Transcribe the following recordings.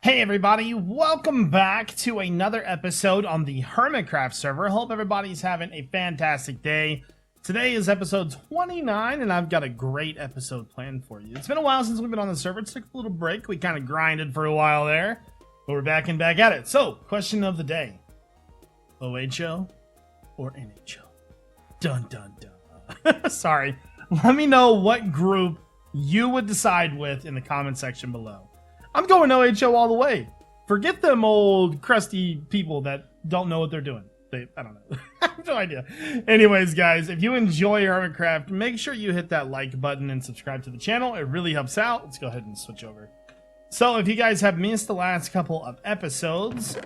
Hey everybody, welcome back to another episode on the Hermitcraft server. Hope everybody's having a fantastic day. Today is episode 29 and I've got a great episode planned for you. It's been a while since we've been on the server. It took a little break. We kind of grinded for a while there, but we're back and back at it. So, question of the day. OHO or NHO? Dun dun dun. Sorry. Let me know what group you would decide with in the comment section below. I'm going OHO all the way. Forget them old crusty people that don't know what they're doing. I don't know. I have no idea. Anyways, guys, if you enjoy Hermitcraft, make sure you hit that like button and subscribe to the channel. It really helps out. Let's go ahead and switch over. So if you guys have missed the last couple of episodes,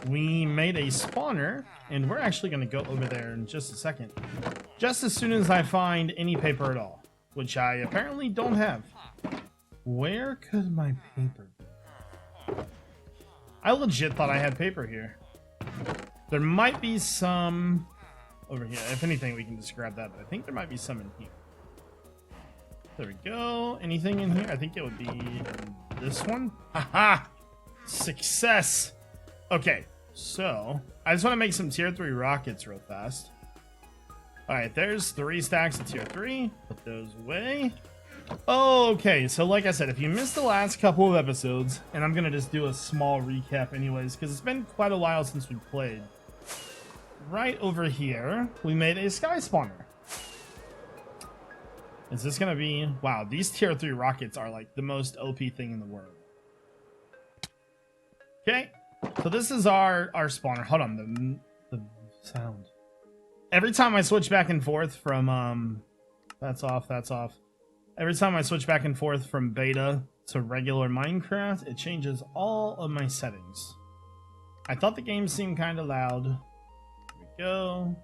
we made a spawner, and we're actually going to go over there in just a second. Just as soon as I find any paper at all, which I apparently don't have. Where could my paper be? I legit thought I had paper here. There might be some over here. If anything, we can just grab that, but I think there might be some in here. There we go. Anything in here? I think it would be in this one. Haha! Success! Okay, so I just want to make some tier 3 rockets real fast. Alright, there's 3 stacks of tier 3. Put those away. Okay, so like I said, if you missed the last couple of episodes, and I'm gonna just do a small recap anyways, because it's been quite a while since we played. Right over here, we made a sky spawner. Is this gonna be... Wow, these tier 3 rockets are like the most OP thing in the world. Okay, so this is our spawner. Hold on, the sound. Every time I switch back and forth from, that's off, that's off. Every time I switch back and forth from beta to regular Minecraft, it changes all of my settings. I thought the game seemed kind of loud. Here we go.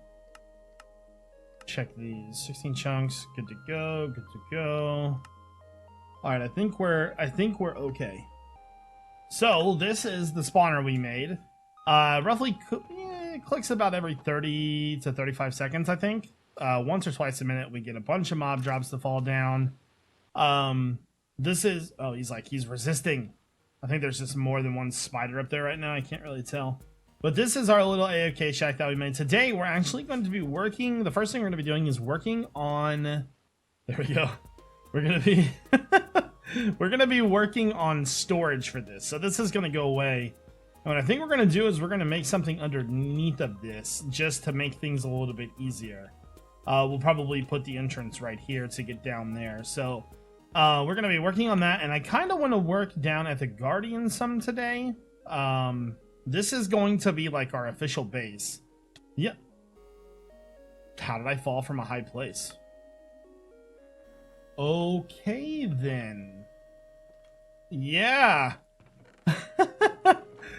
Check these 16 chunks. Good to go. Good to go. All right, I think we're okay. So this is the spawner we made. Roughly clicks about every 30 to 35 seconds, I think. Once or twice a minute, we get a bunch of mob drops to fall down. This is... Oh, he's resisting. I think there's just more than one spider up there right now. I can't really tell. But this is our little AFK shack that we made. Today, we're actually going to be working... The first thing we're going to be doing is working on... There we go. We're going to be... we're going to be working on storage for this. So this is going to go away. And what I think we're going to do is we're going to make something underneath of this just to make things a little bit easier. We'll probably put the entrance right here to get down there. So we're going to be working on that. And I kind of want to work down at the Guardian some today. This is going to be like our official base. Yep. How did I fall from a high place? Okay, then. Yeah.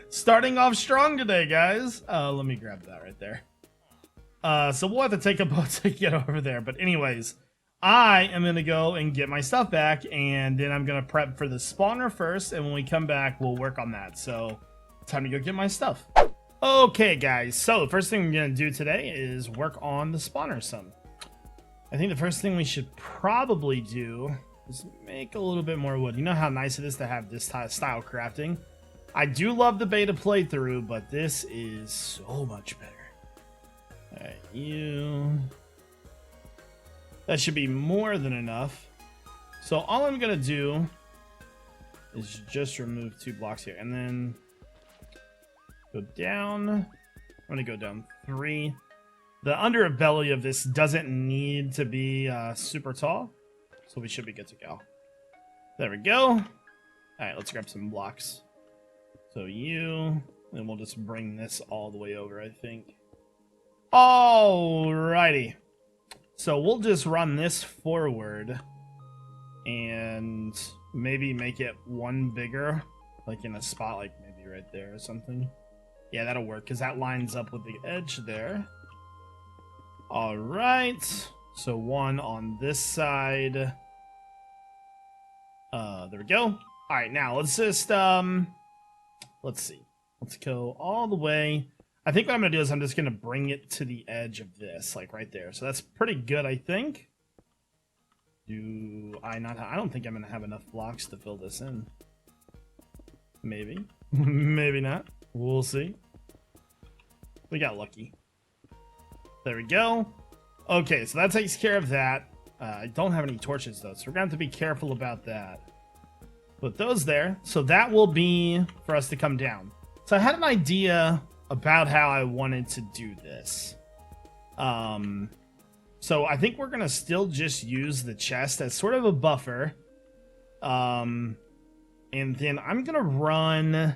Starting off strong today, guys. Let me grab that right there. So we'll have to take a boat to get over there. But anyways, I am going to go and get my stuff back. And then I'm going to prep for the spawner first. And when we come back, we'll work on that. So time to go get my stuff. Okay, guys. So the first thing we're going to do today is work on the spawner some. I think the first thing we should probably do is make a little bit more wood. You know how nice it is to have this style crafting? I do love the beta playthrough, but this is so much better. Alright, you... That should be more than enough. So all I'm going to do is just remove 2 blocks here. And then go down. I'm going to go down 3. The underbelly of this doesn't need to be super tall. So we should be good to go. There we go. Alright, let's grab some blocks. So you... And we'll just bring this all the way over, I think. Alrighty. So we'll just run this forward and maybe make it one bigger, like in a spot like maybe right there or something. Yeah, that'll work because that lines up with the edge there. Alright. So one on this side. There we go. Alright, now let's just let's see. Let's go all the way. I think what I'm going to do is I'm just going to bring it to the edge of this, like right there. So that's pretty good, I think. Do I not have... I don't think I'm going to have enough blocks to fill this in. Maybe. Maybe not. We'll see. We got lucky. There we go. Okay, so that takes care of that. I don't have any torches, though, so we're going to have to be careful about that. Put those there. So that will be for us to come down. So I had an idea about how I wanted to do this. So I think we're going to still just use the chest as sort of a buffer. And then I'm going to run,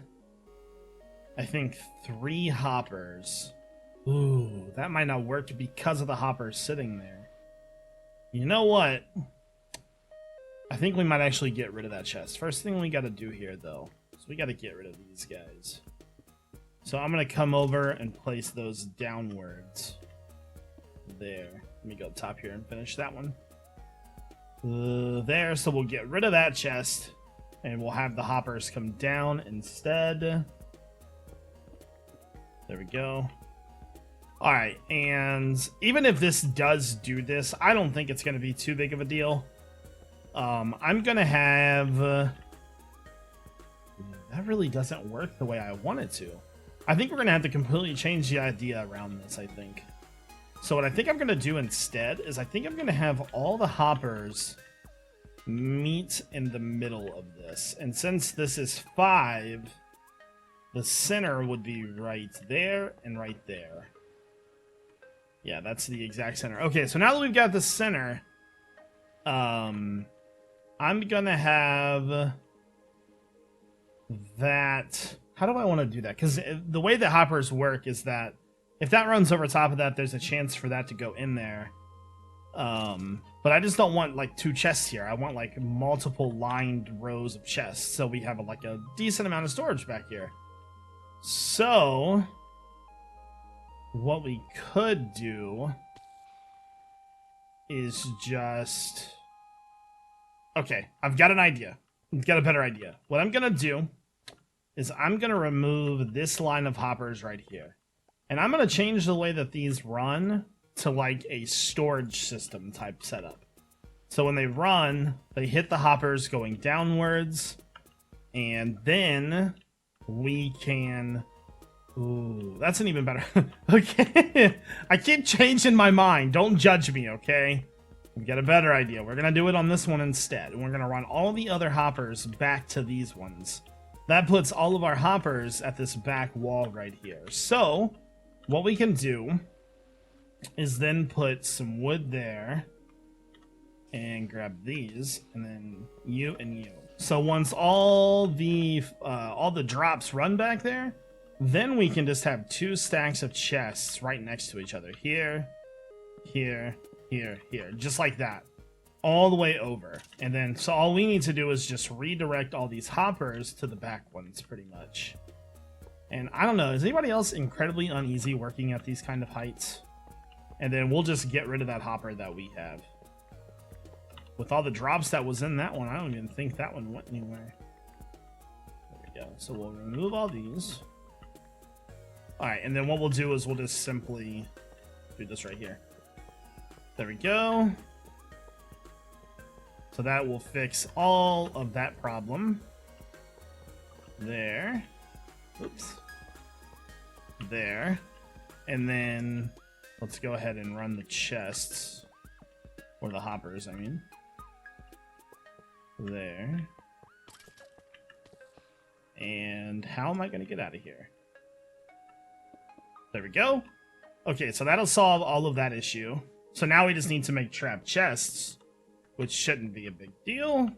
I think, 3 hoppers. Ooh, that might not work because of the hoppers sitting there. You know what? I think we might actually get rid of that chest. First thing we got to do here, though, is we got to get rid of these guys. So I'm going to come over and place those downwards. There. Let me go top here and finish that one. There. So we'll get rid of that chest. And we'll have the hoppers come down instead. There we go. Alright, and even if this does do this, I don't think it's going to be too big of a deal. I'm going to have... that really doesn't work the way I want it to. I think we're going to have to completely change the idea around this, I think. So what I think I'm going to do instead is I think I'm going to have all the hoppers meet in the middle of this. And since this is 5, the center would be right there and right there. Yeah, that's the exact center. Okay, so now that we've got the center, I'm gonna have that. How do I want to do that? Because the way the hoppers work is that if that runs over top of that, there's a chance for that to go in there. But I just don't want like 2 chests here. I want like multiple lined rows of chests, so we have like a decent amount of storage back here. So what we could do is just... Okay, I've got an idea. I've got a better idea. What I'm going to do is I'm going to remove this line of hoppers right here. And I'm going to change the way that these run to like a storage system type setup. So when they run, they hit the hoppers going downwards. And then we can... Ooh, that's an even better... Okay, I keep changing my mind. Don't judge me, okay? We got a better idea. We're going to do it on this one instead. And we're going to run all the other hoppers back to these ones. That puts all of our hoppers at this back wall right here. So, what we can do is then put some wood there. And grab these. And then you and you. So once all the drops run back there, then we can just have 2 stacks of chests right next to each other. Here, here, here, here. Just like that. All the way over. And then, so all we need to do is just redirect all these hoppers to the back ones, pretty much. And I don't know, is anybody else incredibly uneasy working at these kind of heights? And then we'll just get rid of that hopper that we have. With all the drops that was in that one, I don't even think that one went anywhere. There we go. So we'll remove all these. Alright, and then what we'll do is we'll just simply do this right here. There we go. So that will fix all of that problem. There. Oops. There. And then let's go ahead and run the chests. Or the hoppers, I mean. There. And how am I going to get out of here? There we go. Okay, so that'll solve all of that issue. So now we just need to make trap chests, which shouldn't be a big deal.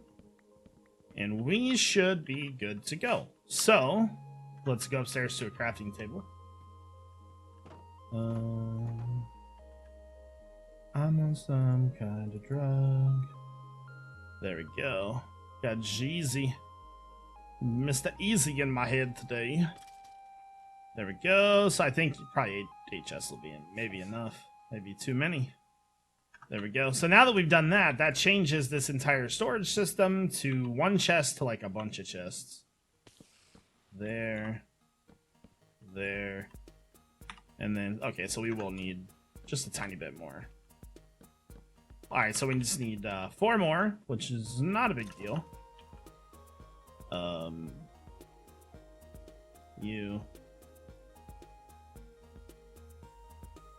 And we should be good to go. So, let's go upstairs to a crafting table. I'm on some kind of drug. There we go. Got Jeezy. Mr. Easy in my head today. There we go. So I think probably 8 chests will be in. Maybe enough. Maybe too many. There we go. So now that we've done that, that changes this entire storage system to 1 chest to like a bunch of chests. There. There. And then, okay, so we will need just a tiny bit more. Alright, so we just need 4 more, which is not a big deal. you.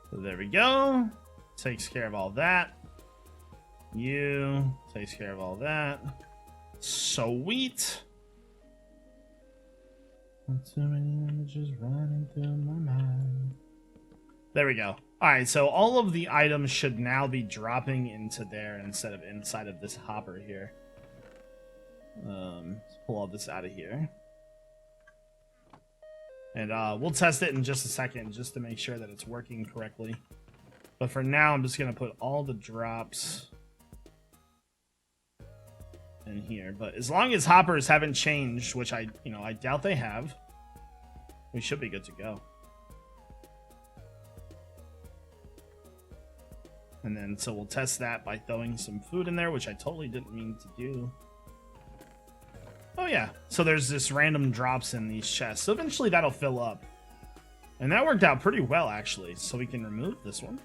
So there we go. Takes care of all that. You. Takes care of all that. Sweet. Too many images running through my mind. There we go. Alright, so all of the items should now be dropping into there instead of inside of this hopper here. Let's pull all this out of here. And we'll test it in just a second just to make sure that it's working correctly. But for now, I'm just going to put all the drops in here. But as long as hoppers haven't changed, which I doubt they have, we should be good to go. And then, so we'll test that by throwing some food in there, which I totally didn't mean to do. Oh yeah, so there's this random drops in these chests. So eventually that'll fill up. And that worked out pretty well, actually. So we can remove this one.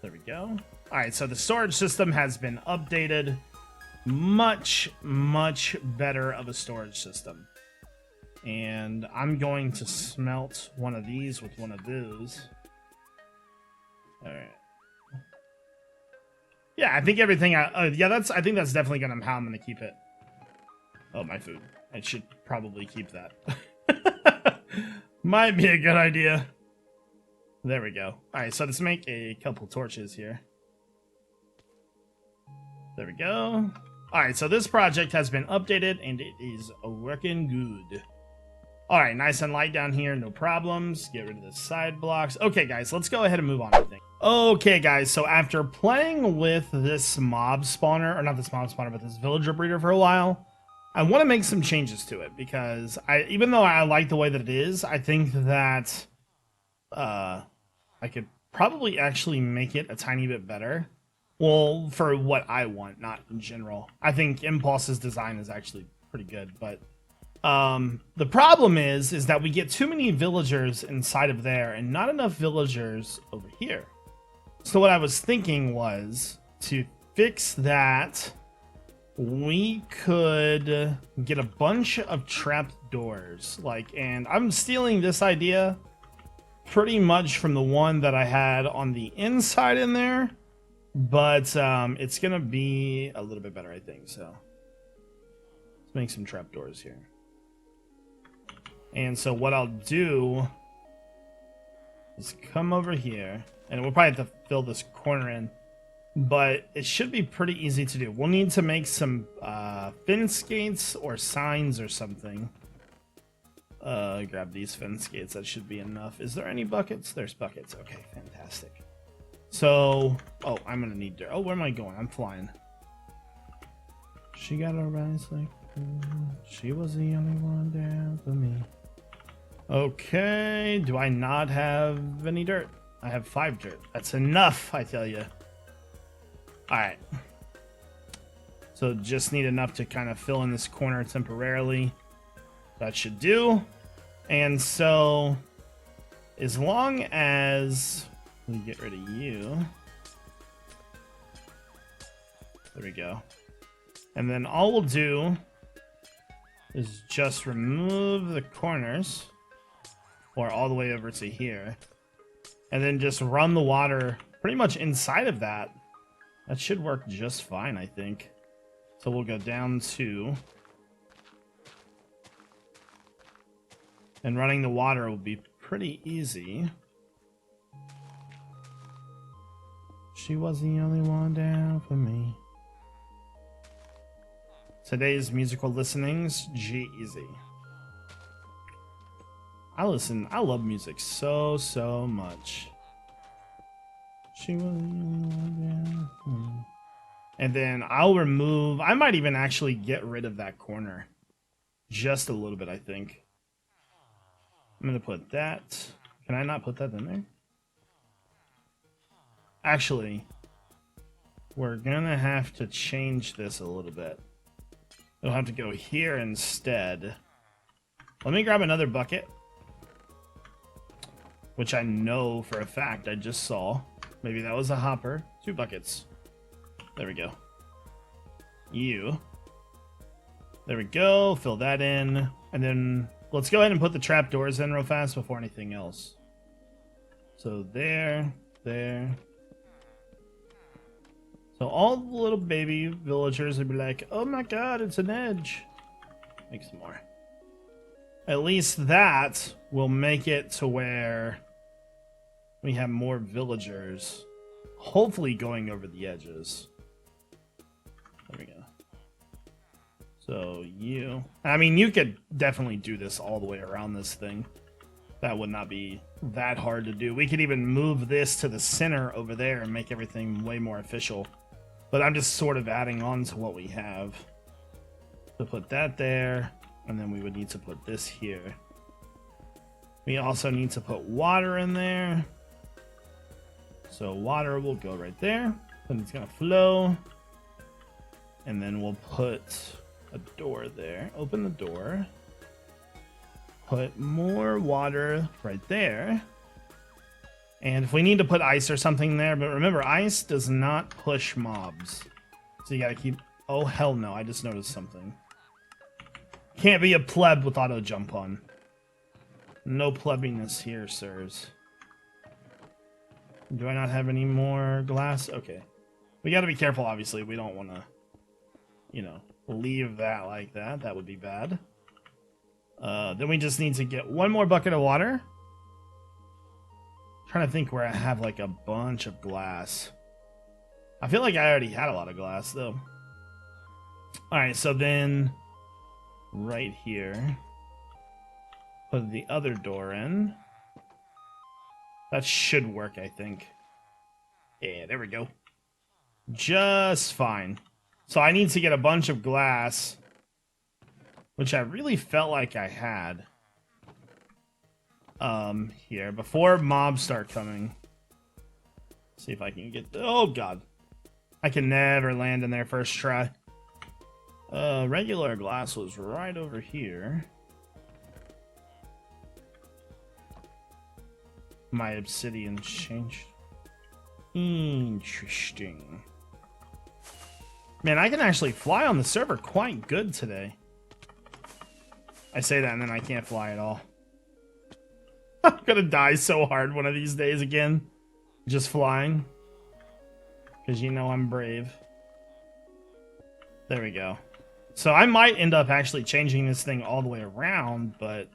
There we go. Alright, so the storage system has been updated. Much, much better of a storage system. And I'm going to smelt one of these with one of those. Alright. Yeah, I think everything. I think that's definitely how I'm gonna keep it. Oh, my food. I should probably keep that. Might be a good idea. There we go. Alright, so let's make a couple torches here. There we go. Alright, so this project has been updated and it is working good. Alright, nice and light down here, no problems. Get rid of the side blocks. Okay, guys, let's go ahead and move on, I think. Okay, guys, so after playing with this mob spawner, or not this mob spawner, but this villager breeder for a while, I want to make some changes to it, because even though I like the way that it is, I think that I could probably actually make it a tiny bit better. Well, for what I want, not in general. I think Impulse's design is actually pretty good, but the problem is that we get too many villagers inside of there and not enough villagers over here. So what I was thinking was to fix that, we could get a bunch of trap doors, and I'm stealing this idea pretty much from the one that I had on the inside in there, but it's gonna be a little bit better, I think. So let's make some trap doors here. And so what I'll do is come over here, and we'll probably have to fill this corner in, but it should be pretty easy to do. We'll need to make some fence gates or signs or something. Grab these fence gates. That should be enough. Is there any buckets? There's buckets. Okay, fantastic. So, oh, I'm gonna need dirt. Oh, where am I going? I'm flying. She got a rise like she was the only one down for me. Okay, do I not have any dirt? I have 5 dirt. That's enough, I tell you. Alright. So just need enough to kind of fill in this corner temporarily. That should do. And so, as long as we get rid of you. There we go. And then all we'll do is just remove the corners, or all the way over to here, and then just run the water pretty much inside of that. That should work just fine, I think. So we'll go down to, and running the water will be pretty easy. She was the only one down for me. Today's musical listenings, G-Easy. I love music so much. She was the only one down for me. And then I'll remove, I might even actually get rid of that corner. Just a little bit, I think. I'm gonna put that. Can I not put that in there? Actually, we're gonna have to change this a little bit. It'll have to go here instead. Let me grab another bucket, which I know for a fact I just saw. Maybe that was a hopper. 2 buckets. There we go. You. There we go. Fill that in. And then let's go ahead and put the trapdoors in real fast before anything else. So there. So all the little baby villagers would be like, oh my god, it's an edge. Make some more. At least that will make it to where we have more villagers, hopefully going over the edges. There we go. So I mean, you could definitely do this all the way around this thing. That would not be that hard to do. We could even move this to the center over there and make everything way more official. But I'm just sort of adding on to what we have. So put that there, and then we would need to put this here. We also need to put water in there. So water will go right there, and it's gonna flow. And then we'll put a door there. Open the door. Put more water right there. And if we need to put ice or something there, but remember, ice does not push mobs. So you gotta keep... Oh, hell no, I just noticed something. Can't be a pleb with auto jump on. No plebbiness here, sirs. Do I not have any more glass? Okay. We gotta be careful, obviously. We don't want to, you know, leave that like that. That would be bad. Then we just need to get one more bucket of water. Trying to think where I have like a bunch of glass. I feel like I already had a lot of glass though. Alright, so then right here, put the other door in. That should work, I think. Yeah, there we go. Just fine. So I need to get a bunch of glass, which I really felt like I had. Here, before mobs start coming. See if I can get... Oh, God. I can never land in there first try. Regular glass was right over here. My obsidian changed. Interesting. Man, I can actually fly on the server quite good today. I say that and then I can't fly at all. I'm gonna die so hard one of these days again. Just flying. Because you know I'm brave. There we go. So I might end up actually changing this thing all the way around, but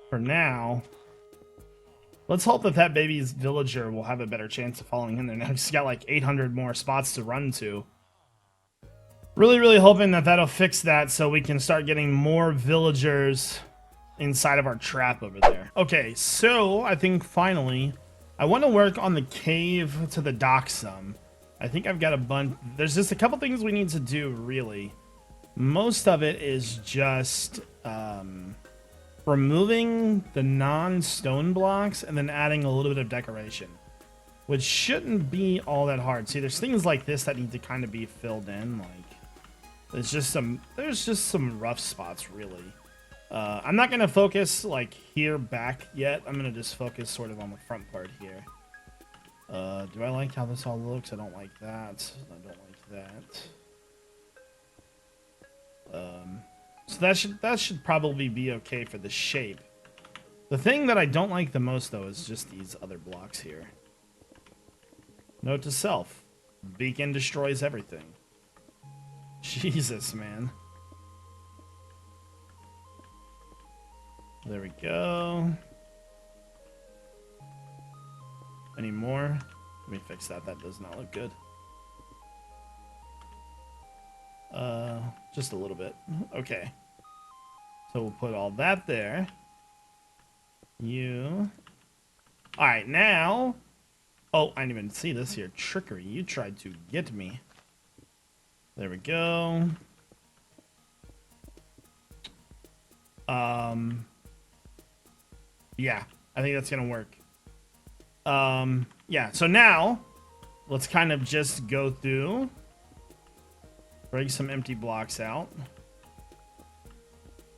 for now, let's hope that that baby's villager will have a better chance of falling in there. Now he's got like 800 more spots to run to. Really, really hoping that that'll fix that so we can start getting more villagers inside of our trap over there. Okay, so I think finally I want to work on the cave to the dock some. I think I've got a bunch. There's just a couple things we need to do, really. Most of it is just removing the non-stone blocks and then adding a little bit of decoration, which shouldn't be all that hard. See, there's things like this that need to kind of be filled in. Like there's just some rough spots, really. I'm not gonna focus like here back yet. I'm gonna just focus sort of on the front part here. Do I like how this all looks? I don't like that. I don't like that. So that should probably be okay for the shape. The thing that I don't like the most though is just these other blocks here. Note to self: beacon destroys everything. Jesus, man. There we go. Any more? Let me fix that. That does not look good. Just a little bit. Okay. So we'll put all that there. You. Alright, now. Oh, I didn't even see this here. Trickery. You tried to get me. There we go. Yeah, I think that's gonna work. Yeah, so now let's kind of just go through, break some empty blocks out.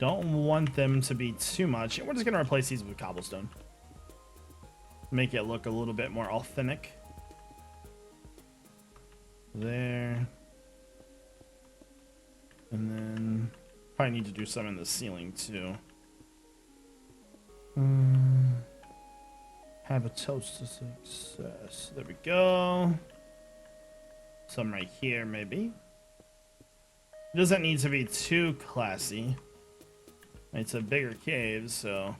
Don't want them to be too much. We're just gonna replace these with cobblestone. Make it look a little bit more authentic. There. And then Probably need to do some in the ceiling too. Have a toast to success. There we go. Some right here, maybe. It doesn't need to be too classy. It's a bigger cave, so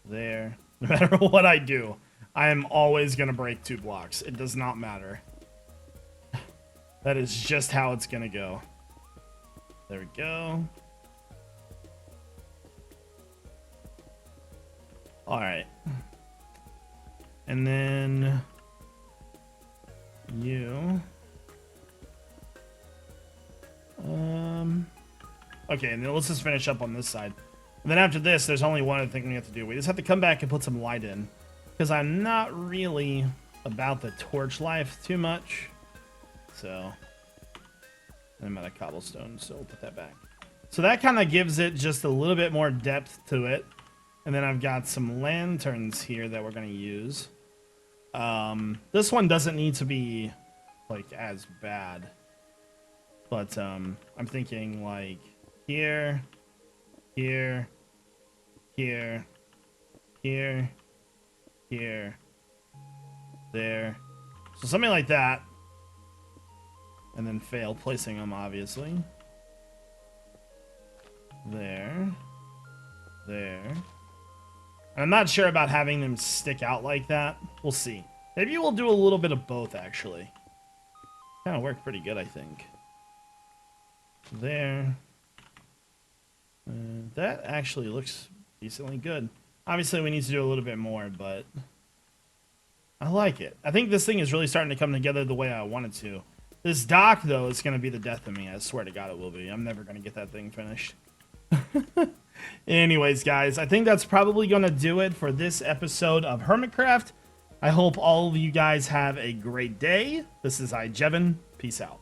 there. No matter what I do, I am always gonna break 2 blocks. It does not matter. That is just how it's gonna go. There we go. All right. And then you. Okay, and then let's just finish up on this side. And then after this, there's only one other thing we have to do. We just have to come back and put some light in. Because I'm not really about the torch life too much. So, and I'm out of cobblestone, so we'll put that back. So that kind of gives it just a little bit more depth to it. And then I've got some lanterns here that we're going to use. This one doesn't need to be, like, as bad. But, I'm thinking, like, here, here, here, here, here, there. So something like that. And then fail placing them, obviously. There. There. And I'm not sure about having them stick out like that. We'll see. Maybe we'll do a little bit of both, actually. Kind of worked pretty good, I think. There. That actually looks decently good. Obviously, we need to do a little bit more, but I like it. I think this thing is really starting to come together the way I want it to. This dock, though, is going to be the death of me. I swear to God it will be. I'm never going to get that thing finished. Anyways, guys, I think that's probably going to do it for this episode of Hermitcraft. I hope all of you guys have a great day. This is iJevin. Peace out.